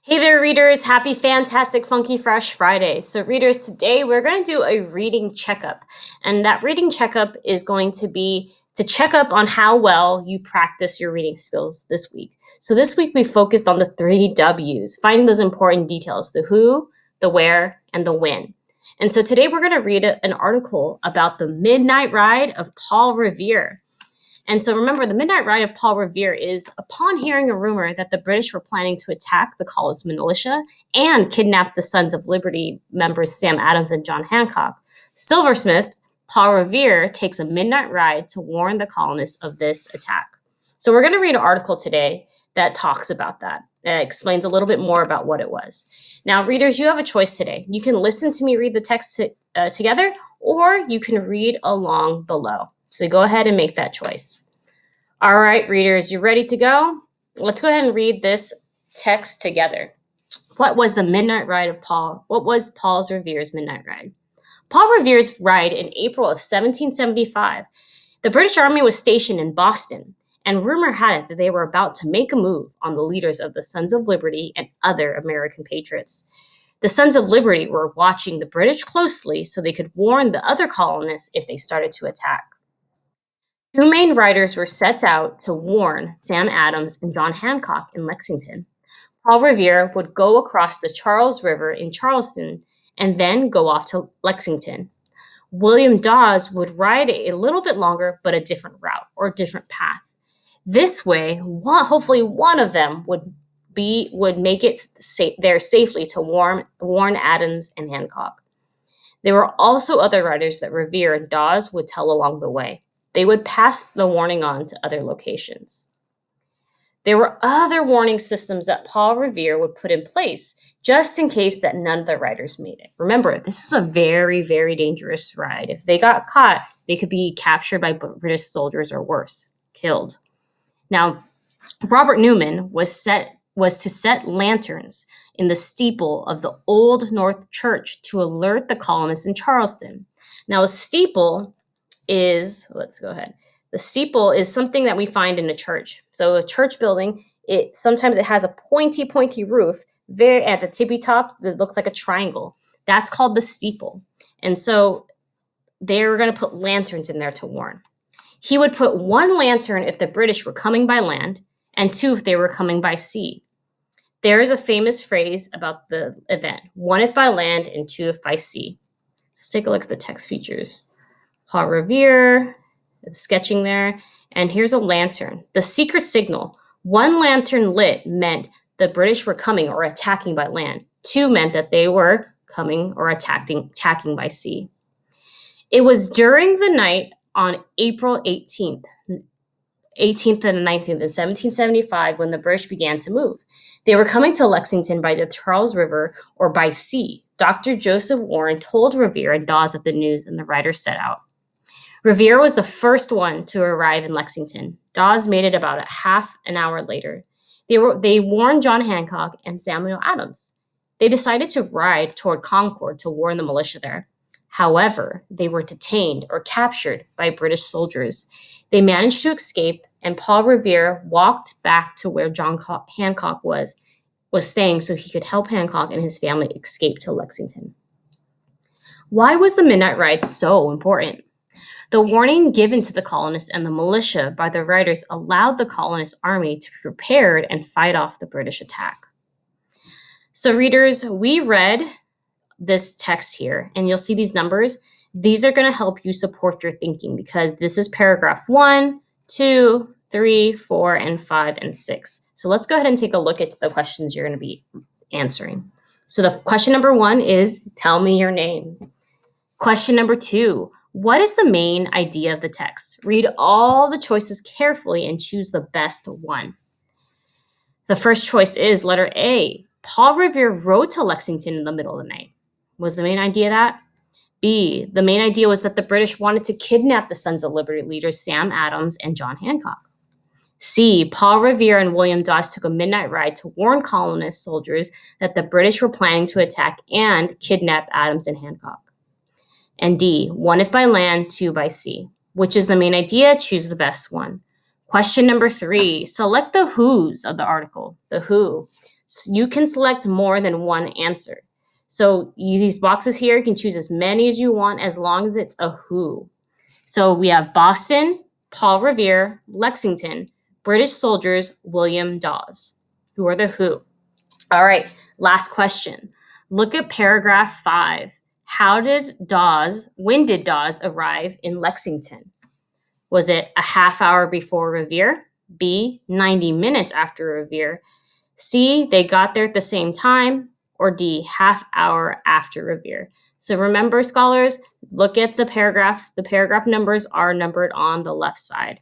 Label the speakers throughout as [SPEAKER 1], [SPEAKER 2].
[SPEAKER 1] Hey there, readers. Happy, fantastic, funky, fresh Friday. So, readers, today we're going to do a reading checkup. And that reading checkup is going to be to check up on how well you practice your reading skills this week. So, this week we focused on the 3 W's, finding those important details: the who, the where, and the when. And so, today we're going to read an article about the Midnight Ride of Paul Revere. And so remember, the Midnight Ride of Paul Revere is upon hearing a rumor that the British were planning to attack the colonists' militia and kidnap the Sons of Liberty members Sam Adams and John Hancock. Silversmith, Paul Revere, takes a midnight ride to warn the colonists of this attack. So we're going to read an article today that talks about that. It explains a little bit more about what it was. Now, readers, you have a choice today. You can listen to me read the text together, or you can read along below. So go ahead and make that choice. All right, readers, you ready to go? Let's go ahead and read this text together. What was the midnight ride of Paul? What was Paul Revere's midnight ride? Paul Revere's ride in April of 1775. The British Army was stationed in Boston, and rumor had it that they were about to make a move on the leaders of the Sons of Liberty and other American patriots. The Sons of Liberty were watching the British closely so they could warn the other colonists if they started to attack. Two main riders were set out to warn Sam Adams and John Hancock in Lexington. Paul Revere would go across the Charles River in Charleston and then go off to Lexington. William Dawes would ride a little bit longer, but a different route or different path. This way, hopefully one of them would make it there safely to warn Adams and Hancock. There were also other riders that Revere and Dawes would tell along the way. They would pass the warning on to other locations. There were other warning systems that Paul Revere would put in place just in case that none of the riders made it. Remember, this is a very, very dangerous ride. If they got caught, they could be captured by British soldiers or worse, killed. Now, Robert Newman was to set lanterns in the steeple of the Old North Church to alert the colonists in Charleston. Now, a steeple is, let's go ahead. The steeple is something that we find in a church. So a church building, sometimes it has a pointy roof very at the tippy top that looks like a triangle. That's called the steeple. And so they're going to put lanterns in there to warn. He would put one lantern if the British were coming by land and two if they were coming by sea. There is a famous phrase about the event: one if by land and two if by sea. Let's take a look at the text features. Paul Revere, sketching there. And here's a lantern. The secret signal. One lantern lit meant the British were coming or attacking by land. Two meant that they were coming or attacking by sea. It was during the night on April 18th and 19th in 1775 when the British began to move. They were coming to Lexington by the Charles River or by sea. Dr. Joseph Warren told Revere and Dawes of the news, and the riders set out. Revere was the first one to arrive in Lexington. Dawes made it about a half an hour later. They warned John Hancock and Samuel Adams. They decided to ride toward Concord to warn the militia there. However, they were detained or captured by British soldiers. They managed to escape, and Paul Revere walked back to where John Hancock was staying so he could help Hancock and his family escape to Lexington. Why was the midnight ride so important? The warning given to the colonists and the militia by the riders allowed the colonist army to be prepared and fight off the British attack. So readers, we read this text here, and you'll see these numbers. These are going to help you support your thinking because this is paragraph 1, 2, 3, 4, and 5, and 6. So let's go ahead and take a look at the questions you're going to be answering. So the question number 1 is, tell me your name. Question number 2, what is the main idea of the text? Read all the choices carefully and choose the best one. The first choice is letter A. Paul Revere rode to Lexington in the middle of the night. Was the main idea that? B. The main idea was that the British wanted to kidnap the Sons of Liberty leaders Sam Adams and John Hancock. C. Paul Revere and William Dawes took a midnight ride to warn colonist soldiers that the British were planning to attack and kidnap Adams and Hancock. And D, one if by land, two by sea. Which is the main idea? Choose the best one. Question number 3, select the who's of the article. The who. You can select more than one answer. So these boxes here, you can choose as many as you want as long as it's a who. So we have Boston, Paul Revere, Lexington, British soldiers, William Dawes. Who are the who? All right, last question. Look at paragraph 5. When did Dawes arrive in Lexington? Was it a half hour before Revere? B, 90 minutes after Revere? C, they got there at the same time? Or D, half hour after Revere? So remember, scholars, look at the paragraph. The paragraph numbers are numbered on the left side.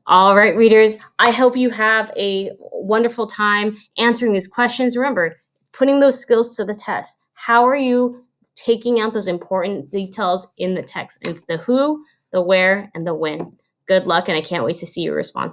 [SPEAKER 1] All right, readers, I hope you have a wonderful time answering these questions. Remember, putting those skills to the test. How are you taking out those important details in the text, in the who, the where, and the when? Good luck, and I can't wait to see your response.